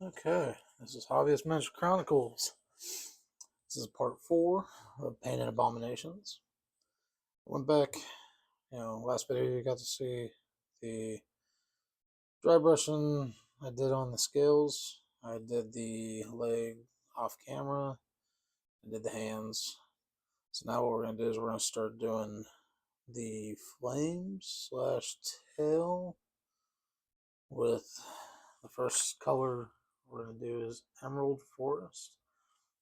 Okay, this is Hobbyist Magic Chronicles. This is part 4 of Painted Abominations. Went back, last video you got to see the dry brushing I did on the scales. I did the leg off camera. I did the hands. So now what we're going to do is we're going to start doing the flames slash tail with the first color we're going to do is Emerald Forest.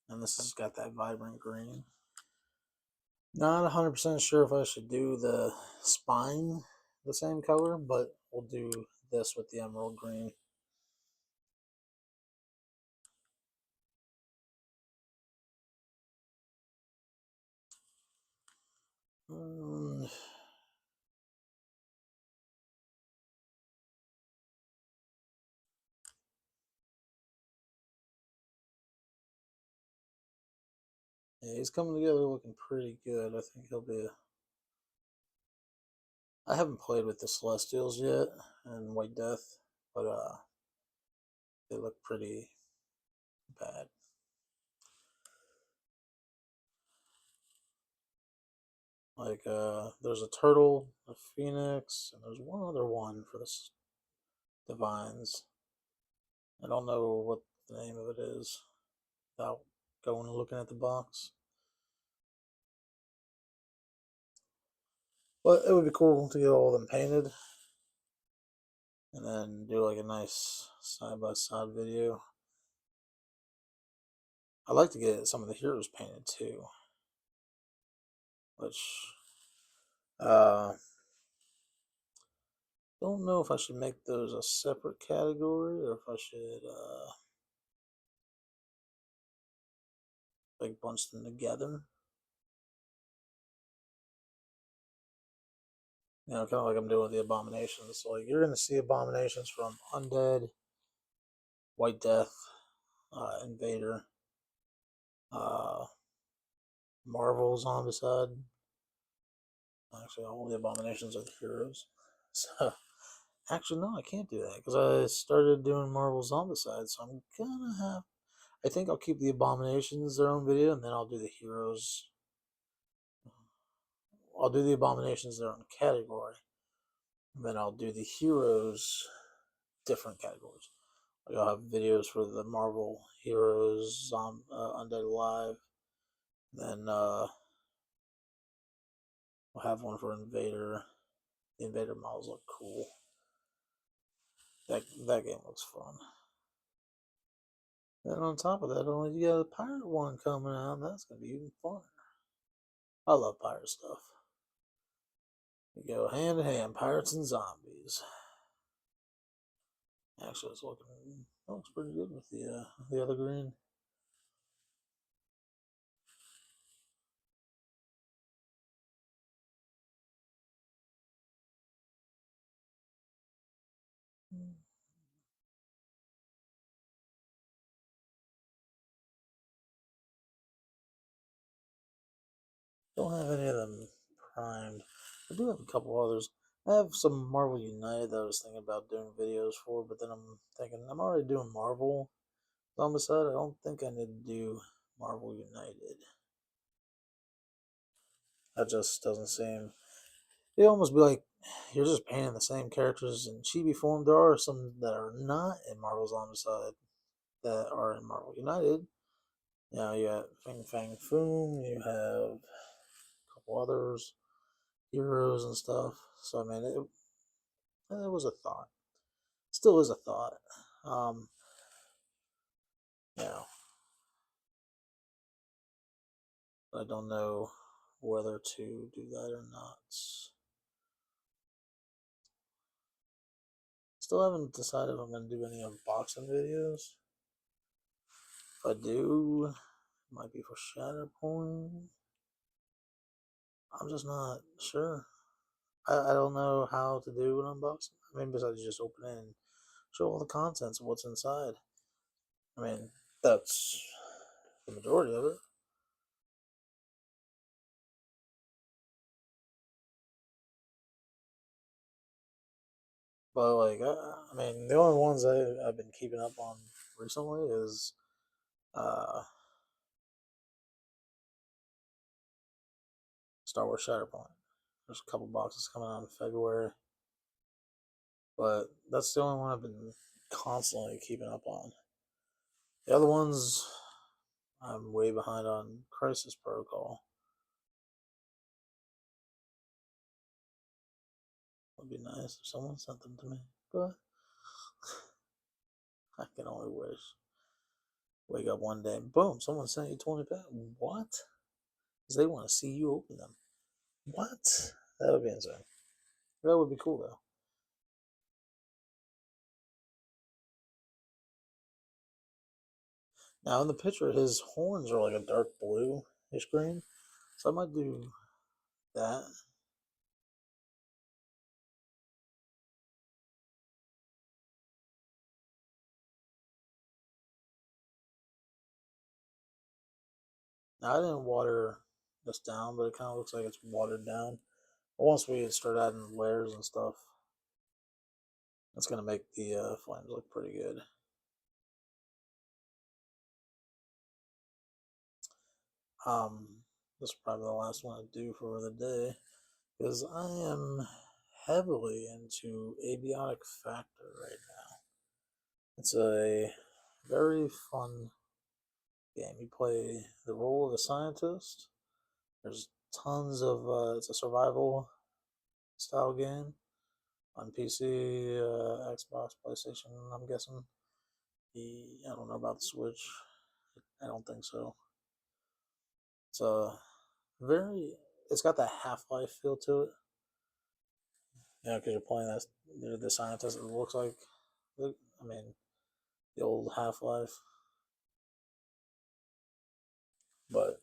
And this has got that vibrant green. Not 100% sure if I should do the spine the same color, but we'll do this with the emerald green. Um, yeah, he's coming together looking pretty good. I think he'll be I haven't played with the Celestials yet and White Death, but they look pretty bad. Like there's a turtle, a phoenix, and there's one other one for this divines. I don't know what the name of it is without going and looking at the box. But it would be cool to get all of them painted and then do like a nice side-by-side video. I'd like to get some of the heroes painted too, which don't know if I should make those a separate category or if I should like bunch them together. Kind of like I'm doing with the Abominations. So like you're gonna see Abominations from Undead, White Death, Invader, uh, Marvel, Zombicide. Actually, all the Abominations are the heroes. So actually, no, I can't do that because I started doing Marvel Zombicide, so I'm gonna have. I think I'll keep the Abominations their own video, and then I'll do the heroes. I'll do the Abominations their own category, and then I'll do the heroes different categories. Like I'll have videos for the Marvel heroes, Undead Alive. Then I'll have one for Invader. The Invader models look cool. That game looks fun. And on top of that, only you got a pirate one coming out, and that's gonna be even funner. I love pirate stuff. You go hand in hand, pirates and zombies. Actually, it's looking looks pretty good with the other green. Don't have any of them primed. I do have a couple others. I have some Marvel United that I was thinking about doing videos for, but then I'm thinking I'm already doing Marvel Zombicide. I don't think I need to do Marvel United. That just doesn't seem. It almost be like you're just painting the same characters in chibi form. There are some that are not in Marvel Zombicide that are in Marvel United. You got Fing Fang Foom, you have a couple others, heroes and stuff. So, I mean, it was a thought. Still is a thought. Um, you know, I don't know whether to do that or not. Still haven't decided if I'm going to do any unboxing videos. If I do, it might be for Shatterpoint. I'm just not sure. I don't know how to do an unboxing. I mean, besides just open it and show all the contents of what's inside. I mean, that's the majority of it. But like, I mean, the only ones I've been keeping up on recently is Star Wars Shatterpoint. There's a couple boxes coming out in February, but that's the only one I've been constantly keeping up on. The other ones, I'm way behind on Crisis Protocol. Would be nice if someone sent them to me, but I can only wish. Wake up one day, boom, someone sent you 20 packs. What? Because they want to see you open them. What? That would be insane. That would be cool though. Now in the picture, his horns are like a dark blue-ish green, so I might do that. Now I didn't water this down, but it kind of looks like it's watered down. But once we start adding layers and stuff, that's gonna make the flames look pretty good. This is probably the last one I do for the day because I am heavily into Abiotic Factor right now. It's a very fun game. You play the role of a scientist. There's tons of it's a survival style game on PC, Xbox, PlayStation. I'm guessing. I don't know about the Switch. I don't think so. It's a very. It's got that Half-Life feel to it. Yeah, because you're playing that the scientist. It looks like, I mean, the old Half-Life, but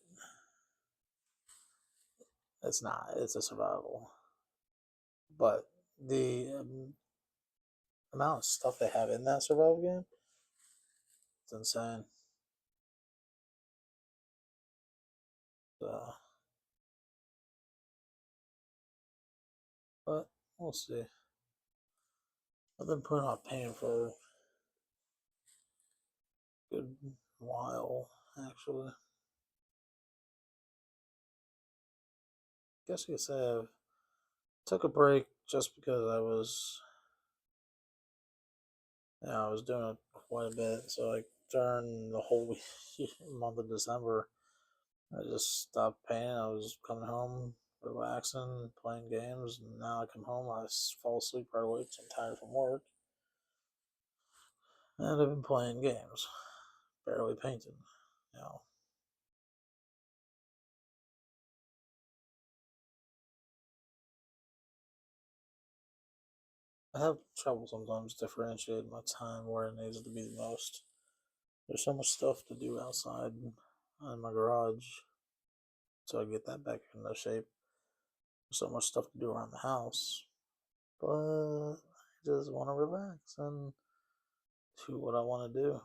it's not. It's a survival. But the amount of stuff they have in that survival game, it's insane. So, but we'll see. I've been putting off painting for a good while, actually. Guess you could say I took a break just because I was doing it quite a bit. So like during the whole month of December, I just stopped painting. I was coming home, relaxing, playing games, and now I come home, I fall asleep right away because I'm tired from work. And I've been playing games, barely painting. You know, I have trouble sometimes differentiating my time where it needs to be the most. There's so much stuff to do outside in my garage, so I get that back into shape. There's so much stuff to do around the house, but I just want to relax and do what I want to do.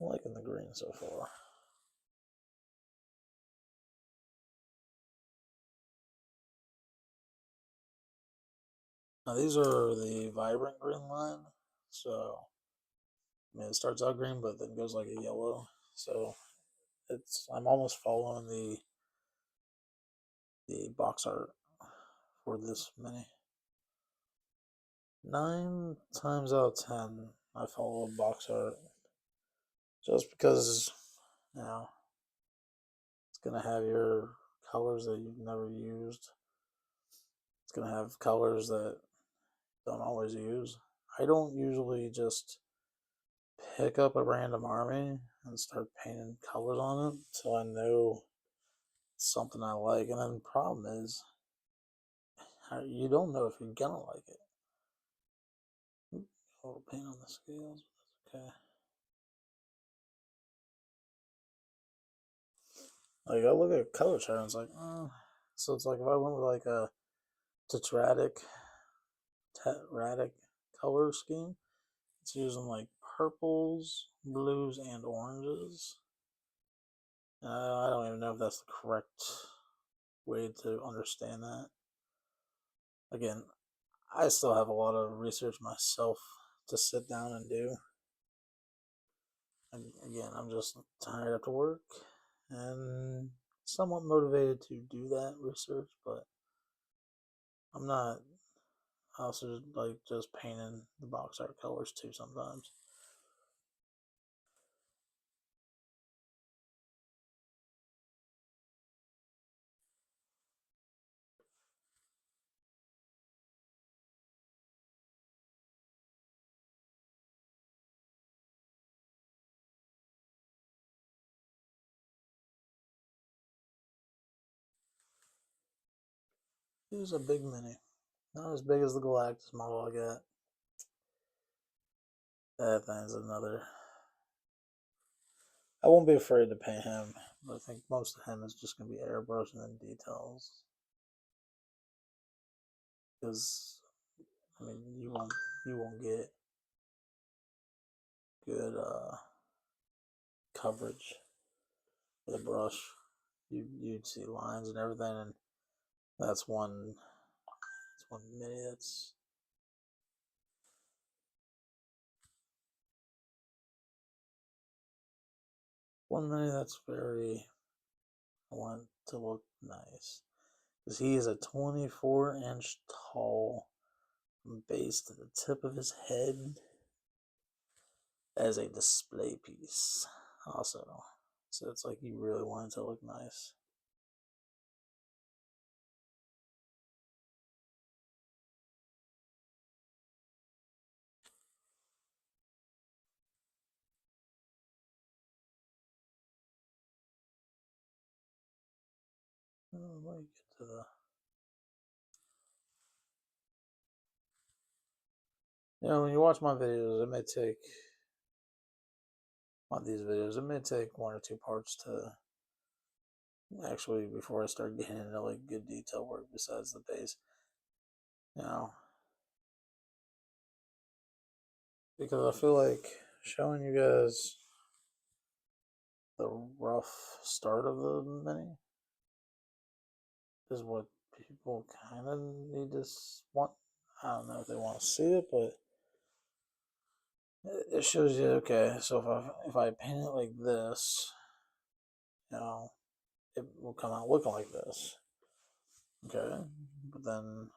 I'm liking the green so far. Now these are the vibrant green line, so I mean it starts out green but then goes like a yellow. So I'm almost following the box art for this mini. 9 times out of 10, I follow box art just because you know it's gonna have your colors that you've never used. It's gonna have colors that don't always use. I don't usually just pick up a random army and start painting colors on it until I know something I like. And then the problem is, you don't know if you're gonna like it. A little paint on the scales, but that's okay. Like I look at color chart and it's like, so it's like if I went with like a tetradic, tetradic color scheme, it's using like purples, blues, and oranges. I don't even know if that's the correct way to understand that. Again, I still have a lot of research myself to sit down and do. And again, I'm just tired after work and somewhat motivated to do that research, but I'm not. I also like just painting the box art colors too sometimes. Here's a big mini. Not as big as the Galactus model I got. That thing's another. I won't be afraid to paint him, but I think most of him is just going to be airbrushing and details. Because I mean, you won't get good coverage with a brush. You'd see lines and everything, and that's one. That's one mini. That's one mini that's very. I want to look nice because he is a 24-inch tall base to the tip of his head as a display piece. Also, so it's like you really want it to look nice. Oh, let me get to the. When you watch my videos, it may take on these videos, it may take one or two parts to actually before I start getting into like good detail work besides the base. You know, because I feel like showing you guys the rough start of the mini is what people kind of need to want. I don't know if they want to see it, but it shows you. Okay, so if I paint it like this, it will come out looking like this. Okay, but then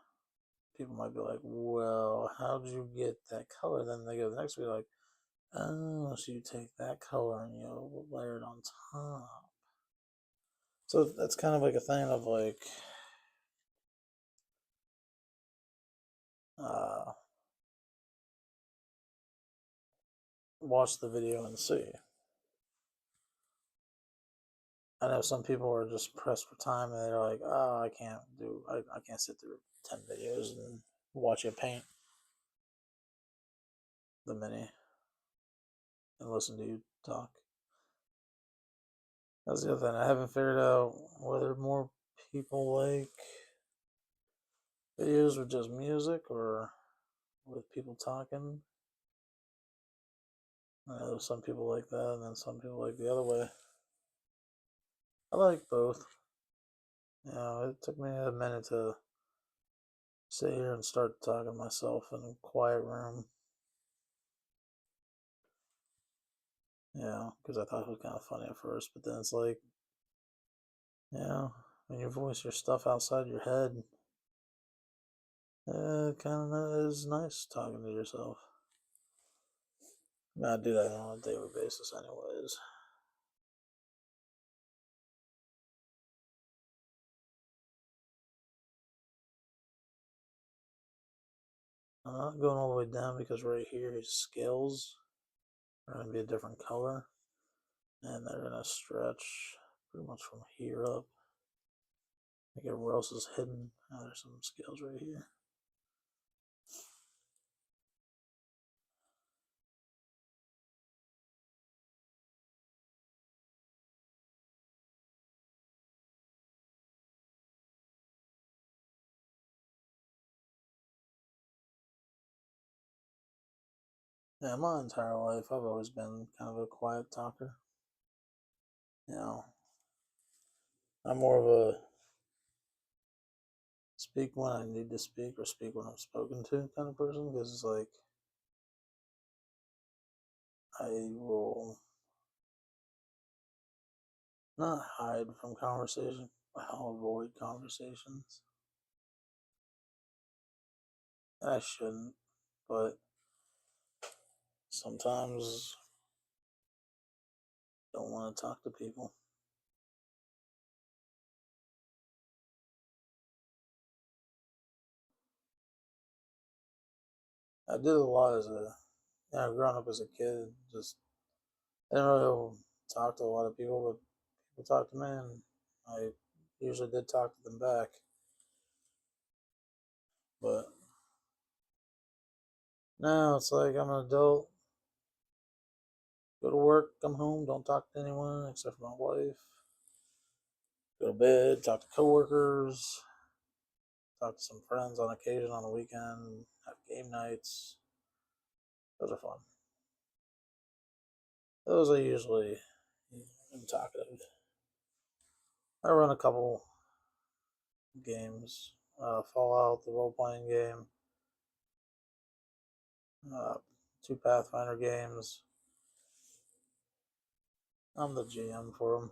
people might be like, well, how'd you get that color? Then they go the next week like, oh, so you take that color and you layer it on top. So that's kind of like a thing of like, uh, watch the video and see. I know some people are just pressed for time and they're like, oh, I can't sit through 10 videos and watch you paint the mini and listen to you talk. That's the other thing. I haven't figured out whether more people like videos with just music or with people talking. I know some people like that, and then some people like the other way. I like both. It took me a minute to sit here and start talking to myself in a quiet room. Because I thought it was kind of funny at first, but then it's like, when you voice your stuff outside your head, it kind of is nice talking to yourself. I do that on a daily basis, anyways. I'm not going all the way down because right here his scales are going to be a different color, and they're going to stretch pretty much from here up. Like everywhere else is hidden. There's some scales right here. Yeah, my entire life I've always been kind of a quiet talker. You know, I'm more of a speak when I need to speak or speak when I'm spoken to kind of person because it's like I will not hide from conversation, but I'll avoid conversations. I shouldn't, but sometimes don't want to talk to people. I did a lot as a, growing up as a kid. Just I didn't really talk to a lot of people, but people talked to me, and I usually did talk to them back. But now it's like I'm an adult. Go to work, come home, don't talk to anyone except for my wife. Go to bed, talk to coworkers, talk to some friends on occasion on the weekend, have game nights. Those are fun. Those are usually am talkative. I run a couple games. Fallout, the role playing game, uh, two Pathfinder games. I'm the GM for them.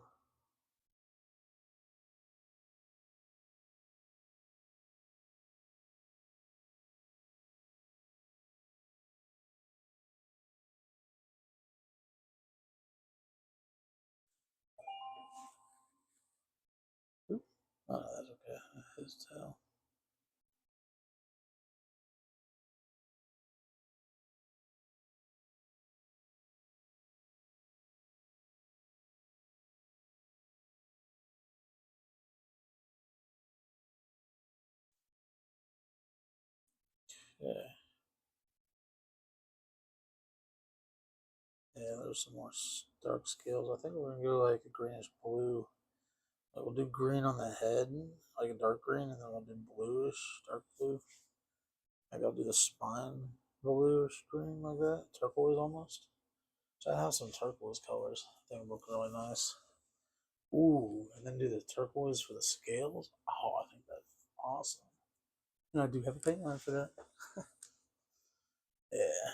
Oop. Oh, no, that's okay. His tail. Yeah. Yeah, there's some more dark scales. I think we're gonna go like a greenish blue. Like we'll do green on the head, like a dark green, and then we'll do bluish, dark blue. Maybe I'll do the spine bluish green like that, turquoise almost. So I have some turquoise colors. I think it'll look really nice. Ooh, and then do the turquoise for the scales. Oh, I think that's awesome. And I do have a paint line for that. Yeah.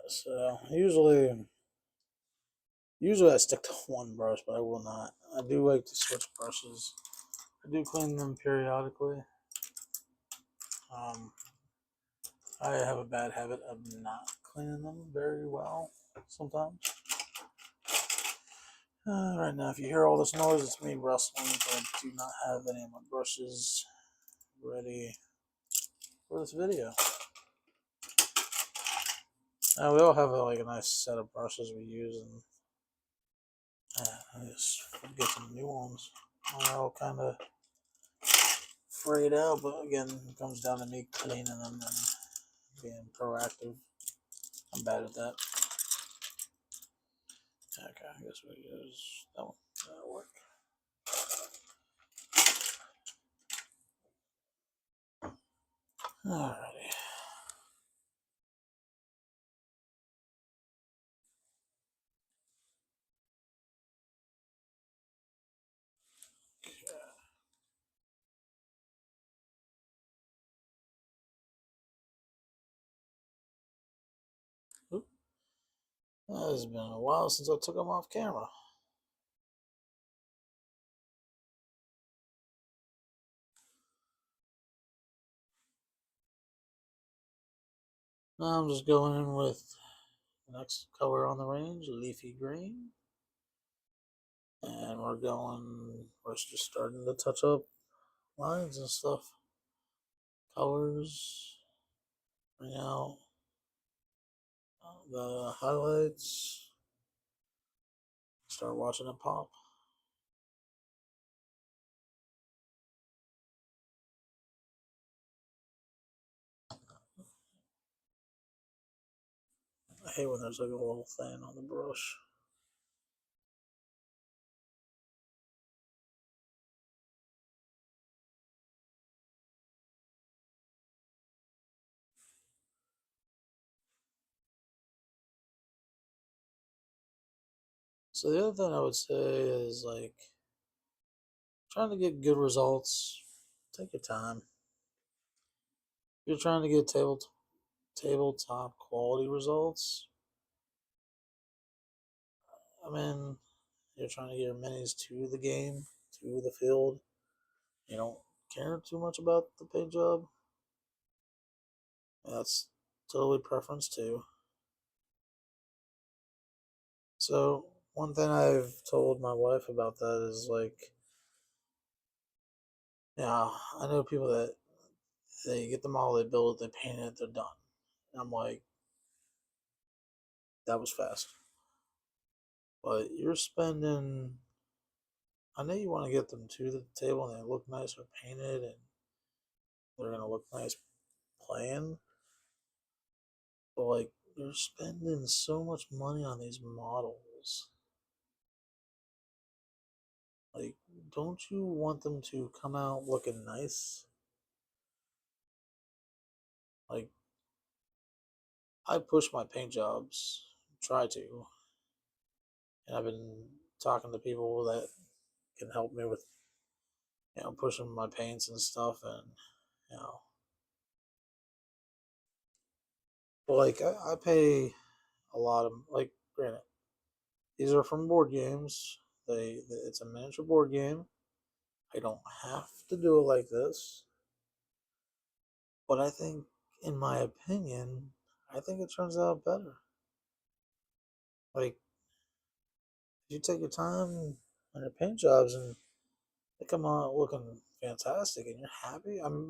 So usually I stick to one brush, but I will not. I do like to switch brushes. I do clean them periodically. Um, I have a bad habit of not cleaning them very well sometimes. Right now, if you hear all this noise, it's me rustling, but I do not have any of my brushes ready for this video. Now, we all have like a nice set of brushes we use, and I just get some new ones. They're all kind of frayed out, but again, it comes down to me cleaning them and being proactive. I'm bad at that. Okay, I guess we use that one. That'll work. Alrighty. Oop. It's been a while since I took them off camera. Now I'm just going in with the next color on the range, leafy green. And we're just starting to touch up lines and stuff. Colors, bring out the highlights, start watching it pop. I hate when there's like a little thing on the brush. So the other thing I would say is like trying to get good results. Take your time. If you're trying to get tabletop quality results, I mean, you're trying to get your minis to the game, to the field. You don't care too much about the paint job. That's totally preference too. So one thing I've told my wife about that is like, yeah, I know people that they get the model, they build it, they paint it, they're done. And I'm like, that was fast. But you're spending. I know you want to get them to the table and they look nice or painted and they're gonna look nice playing. But like, you're spending so much money on these models. Like, don't you want them to come out looking nice? Like, I push my paint jobs, try to, and I've been talking to people that can help me with, pushing my paints and stuff, and you know, but like I pay a lot of like, granted, these are from board games. It's a miniature board game. I don't have to do it like this, but I think, in my opinion, I think it turns out better. Like, if you take your time on your paint jobs and they come out looking fantastic and you're happy. I mean,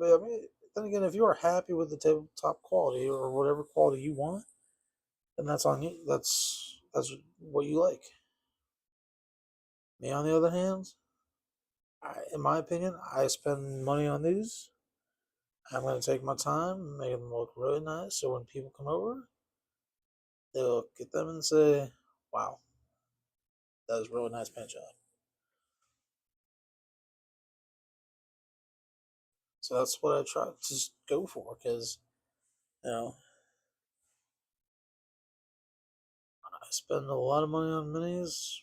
then again, if you are happy with the tabletop quality or whatever quality you want, then that's on you. That's what you like. Me, on the other hand, in my opinion, I spend money on these. I'm going to take my time, make them look really nice, so when people come over, they'll look at them and say, "Wow, that was a really nice paint job." So that's what I try to just go for, because you know I spend a lot of money on minis.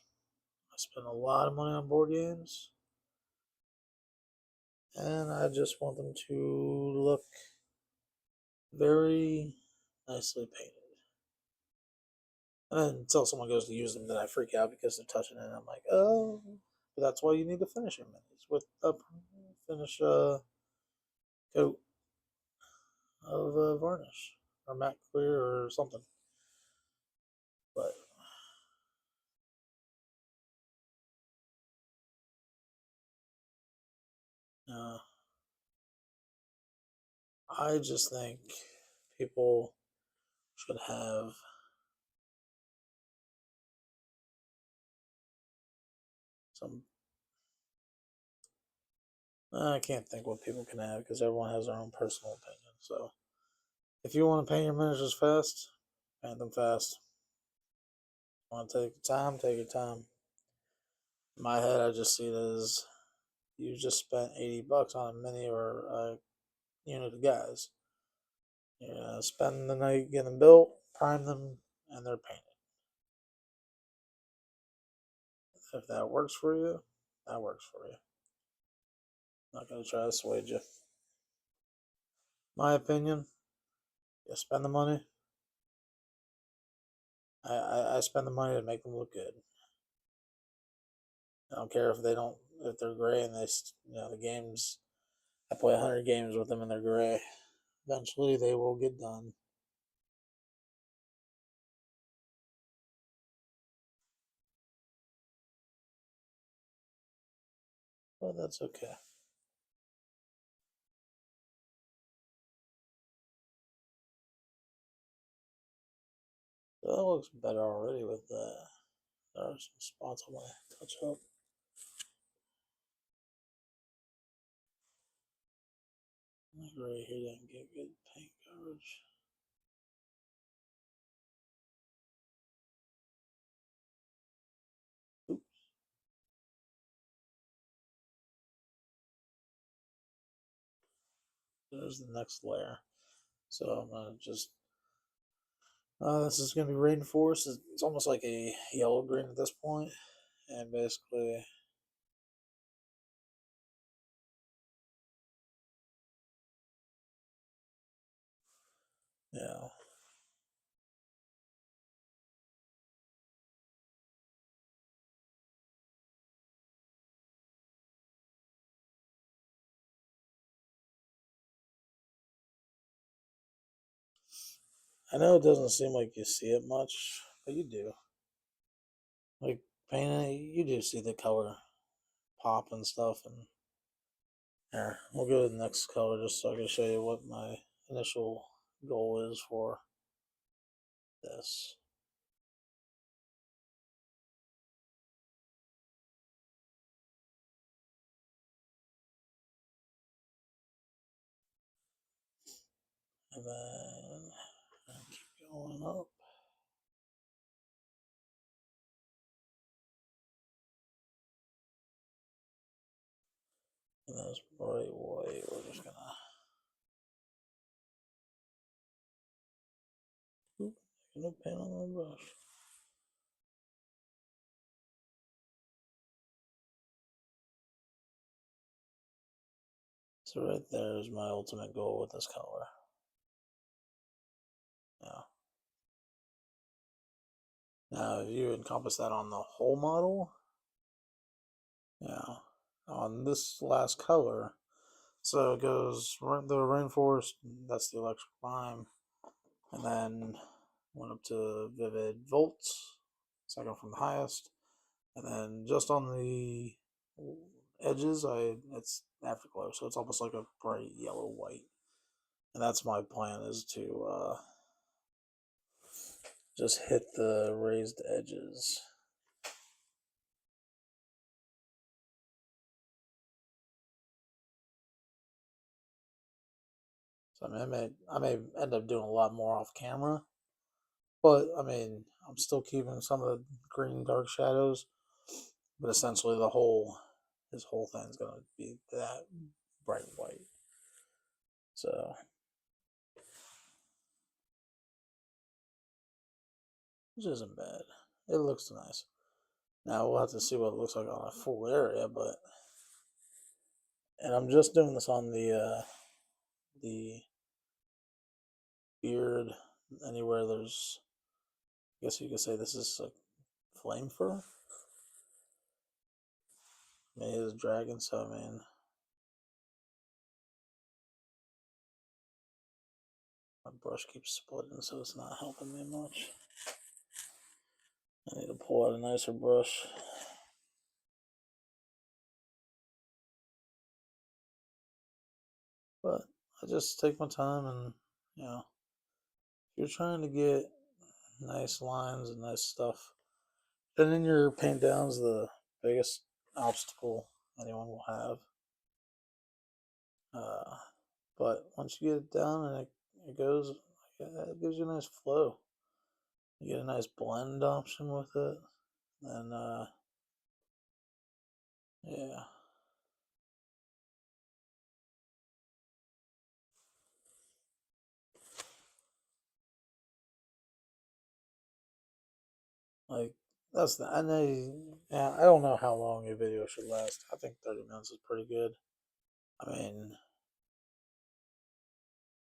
I spend a lot of money on board games, and I just want them to look very nicely painted. And then until someone goes to use them, then I freak out because they're touching it. And I'm like, oh, but that's why you need to finish your minis with a finish coat of varnish or matte clear or something. But uh, I just think people should have some. I can't think what people can have because everyone has their own personal opinion. So if you want to paint your miniatures fast, paint them fast. Want to take your time? Take your time. In my head, I just see it as you just spent $80 on a mini or a unit of guys. You're gonna spend the night getting them built, prime them, and they're painted. If that works for you, that works for you. I'm not gonna try to sway you. My opinion, you spend the money. I spend the money to make them look good. I don't care if they don't, if they're gray and the games. I play 100 games with them and they're gray. Eventually, they will get done. But that's okay. So that looks better already with the. There are some spots I want to touch up. Like right here didn't get good paint coverage. Oops. There's the next layer. So I'm gonna just This is going to be rainforest. It's almost like a yellow green at this point, and basically, yeah. I know it doesn't seem like you see it much, but you do. Like painting, it, you do see the color pop and stuff. And here, we'll go to the next color just so I can show you what my initial goal is for this. And then keep going up. And that's bright white. We're just gonna. Oop, no paint on the brush. So right there is my ultimate goal with this color. Yeah. Now, if you encompass that on the whole model, yeah, on this last color, so it goes the rainforest, that's the electric lime, and then went up to vivid volts, second from the highest, and then just on the edges, it's afterglow, so it's almost like a bright yellow white, and that's my plan is to just hit the raised edges. So I may end up doing a lot more off camera, but I mean I'm still keeping some of the green dark shadows, but essentially his whole thing's gonna be that bright white. So which isn't bad. It looks nice. Now we'll have to see what it looks like on a full area, but and I'm just doing this on the beard anywhere there's I guess you could say this is like flame fur. I mean, it is a dragon, so I mean my brush keeps splitting, so it's not helping me much. I need to pull out a nicer brush. But I just take my time and, you know, if you're trying to get nice lines and nice stuff, then in your paint down's the biggest obstacle anyone will have. Uh, but once you get it down and it goes, it gives you a nice flow. You get a nice blend option with it. And, yeah. Like, that's the, I know, yeah, I don't know how long a video should last. I think 30 minutes is pretty good. I mean,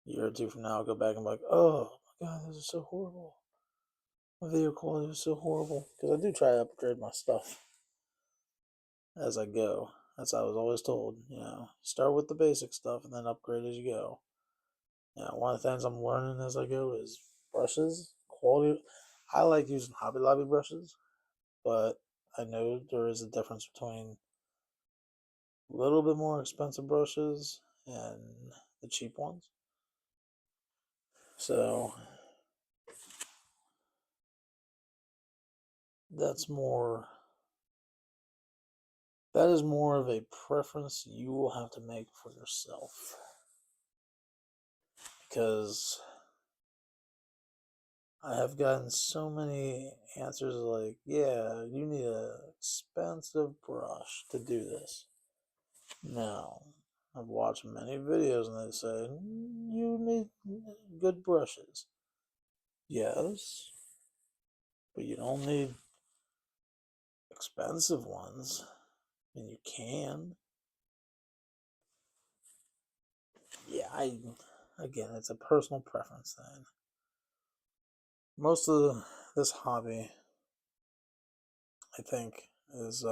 a year or two from now, I'll go back and be like, oh my god, this is so horrible. My video quality is so horrible. Because I do try to upgrade my stuff as I go. That's how I was always told. You know, start with the basic stuff and then upgrade as you go. You know, one of the things I'm learning as I go is brushes, quality. I like using Hobby Lobby brushes, but I know there is a difference between a little bit more expensive brushes and the cheap ones. So that's more that is more of a preference you will have to make for yourself. Because I have gotten so many answers like, yeah, you need an expensive brush to do this. No. I've watched many videos and they say, you need good brushes. Yes, but you don't need expensive ones. I mean, you can. Yeah, again, it's a personal preference thing. Most of this hobby, I think, is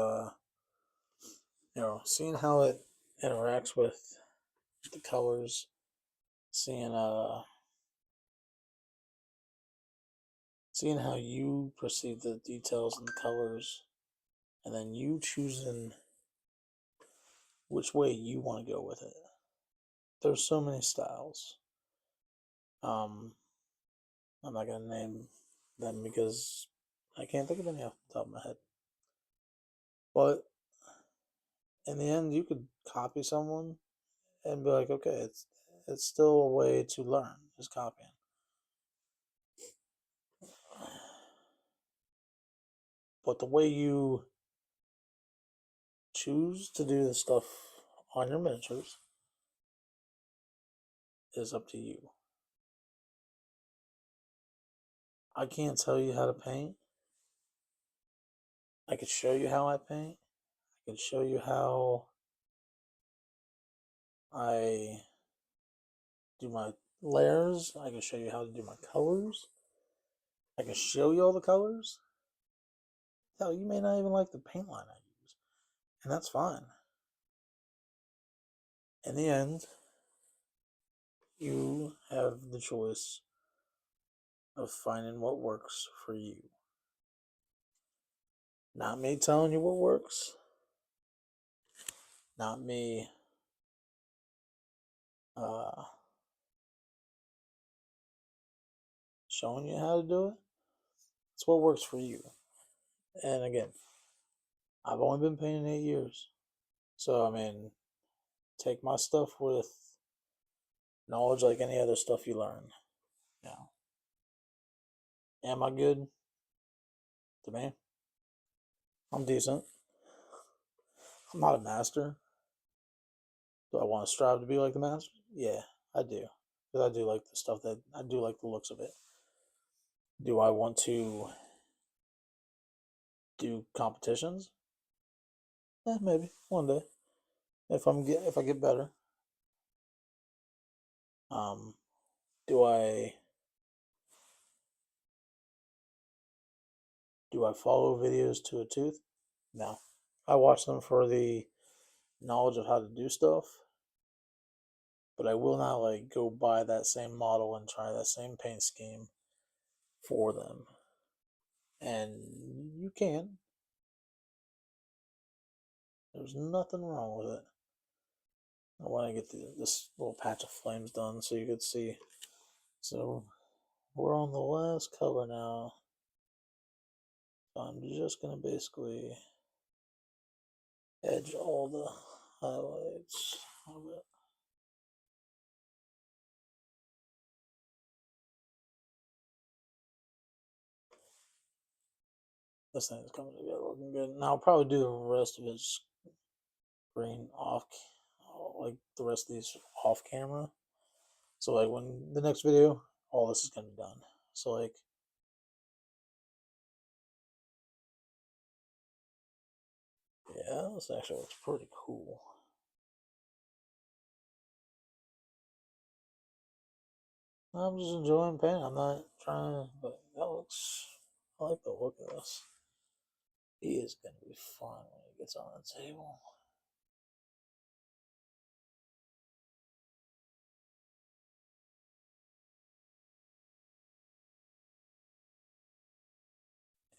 seeing how it interacts with the colors, seeing seeing how you perceive the details and the colors, and then you choosing which way you want to go with it. There's so many styles. Um, I'm not gonna name them because I can't think of any off the top of my head. But in the end, you could copy someone and be like, okay, it's still a way to learn, just copying. But the way you choose to do the stuff on your miniatures is up to you. I can't tell you how to paint. I could show you how I paint. I could show you how I do my layers. I can show you how to do my colors. I can show you all the colors. Hell, you may not even like the paint line I use, and that's fine. In the end, you have the choice of finding what works for you. Not me telling you what works. Not me uh, showing you how to do it. It's what works for you. And again, I've only been painting 8 years. So, I mean, take my stuff with knowledge like any other stuff you learn. Yeah. Am I good? To me, I'm decent. I'm not a master. Do I want to strive to be like the master? Yeah, I do. Because I do like the stuff that I do like the looks of it. Do I want to do competitions? Maybe one day if I get better. Um, do I follow videos to a tooth? No. I watch them for the knowledge of how to do stuff, but I will not like go buy that same model and try that same paint scheme for them. And you can. There's nothing wrong with it. I want to get this little patch of flames done so you could see. So we're on the last color now. So I'm just going to basically edge all the highlights of it. This thing's coming together looking good. Now I'll probably do the rest of its green off, like the rest of these off camera. So like when the next video, all this is gonna be done. So like, yeah, this actually looks pretty cool. I'm just enjoying painting. I'm not trying, but that looks. I like the look of this. He is gonna be fun when he gets on the table.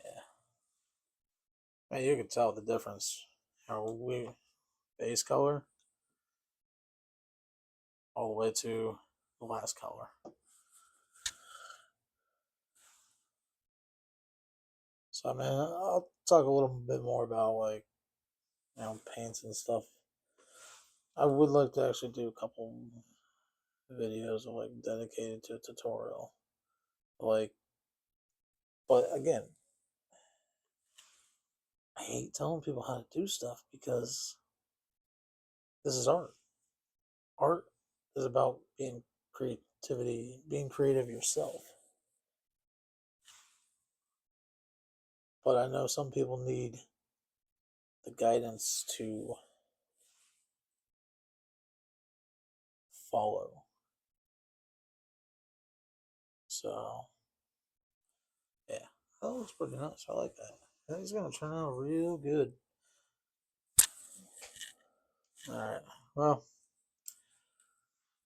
Yeah, I mean, you can tell the difference. How we base color all the way to the last color. So I mean, I'll talk a little bit more about like paints and stuff. I would like to actually do a couple videos of like dedicated to a tutorial. Like, but again, I hate telling people how to do stuff because this is art. Art is about being creativity, being creative yourself. but I know some people need the guidance to follow. So, yeah, that looks pretty nice. I like that. I think it's going to turn out real good. Alright, well,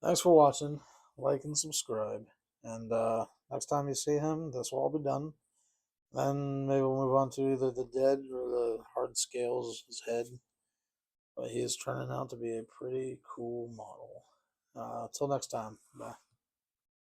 thanks for watching. Like and subscribe. And next time you see him, this will all be done. Then maybe we'll move on to either the dead or the hard scales, his head. But he is turning out to be a pretty cool model. Till next time, bye.